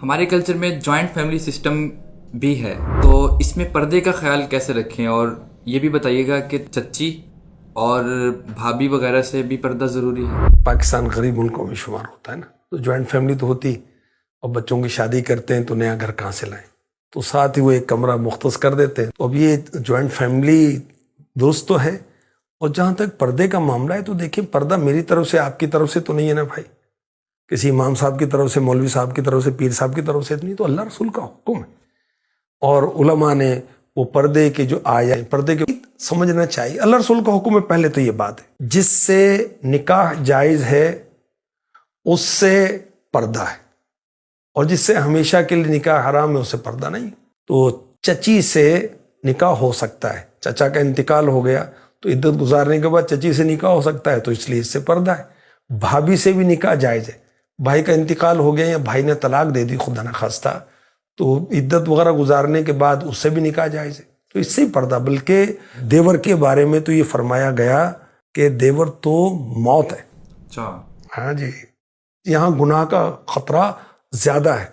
ہمارے کلچر میں joint family system بھی ہے، تو اس میں پردے کا خیال کیسے رکھیں؟ اور یہ بھی بتائیے گا کہ چچی اور بھابھی وغیرہ سے بھی پردہ ضروری ہے؟ پاکستان غریب ملکوں میں شمار ہوتا ہے نا، تو جوائنٹ فیملی تو ہوتی، اور بچوں کی شادی کرتے ہیں تو نیا گھر کہاں سے لائیں، تو ساتھ ہی وہ ایک کمرہ مختص کر دیتے ہیں. تو اب یہ جوائنٹ فیملی درست تو ہے. اور جہاں تک پردے کا معاملہ ہے تو دیکھیں، پردہ میری طرف سے آپ کی طرف سے تو نہیں ہے نا بھائی، کسی امام صاحب کی طرف سے، مولوی صاحب کی طرف سے، پیر صاحب کی طرف سے نہیں، تو اللہ رسول کا حکم ہے. اور علماء نے وہ پردے کے جو آیا پردے کے سمجھنا چاہیے. اللہ رسول کا حکم ہے. پہلے تو یہ بات ہے، جس سے نکاح جائز ہے اس سے پردہ ہے، اور جس سے ہمیشہ کے لیے نکاح حرام ہے اس سے پردہ نہیں. تو چچی سے نکاح ہو سکتا ہے، چچا کا انتقال ہو گیا تو عدت گزارنے کے بعد چچی سے نکاح ہو سکتا ہے، تو اس لیے اس سے پردہ ہے. بھابھی سے بھی نکاح جائز ہے. بھائی کا انتقال ہو گیا یا بھائی نے طلاق دے دی خدا نخواستہ، تو عدت وغیرہ گزارنے کے بعد اس سے بھی نکاح جائز ہے، تو اس سے ہی پردہ. بلکہ دیور کے بارے میں تو یہ فرمایا گیا کہ دیور تو موت ہے. اچھا، ہاں جی، یہاں گناہ کا خطرہ زیادہ ہے.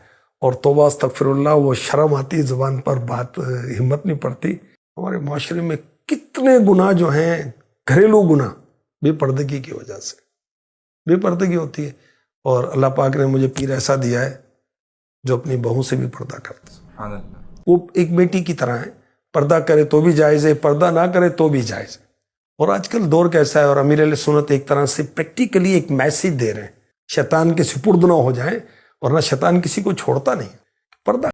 اور توبہ استغفر اللہ، وہ شرم آتی زبان پر، بات ہمت نہیں پڑتی. ہمارے معاشرے میں کتنے گناہ جو ہیں، گھریلو گناہ، بے پردگی کی وجہ سے بے پردگی ہوتی ہے. اور اللہ پاک نے مجھے پیر ایسا دیا ہے جو اپنی بہو سے بھی پردہ کرتا ہے. سبحان اللہ. وہ ایک بیٹی کی طرح ہے، پردہ کرے تو بھی جائز ہے، پردہ نہ کرے تو بھی جائز ہے. اور آج کل دور کیسا ہے، اور امیر اہل سنت ایک طرح سے پریکٹیکلی ایک میسیج دے رہے ہیں، شیطان کے سپرد نہ ہو جائیں، ورنہ شیطان کسی کو چھوڑتا نہیں. پردہ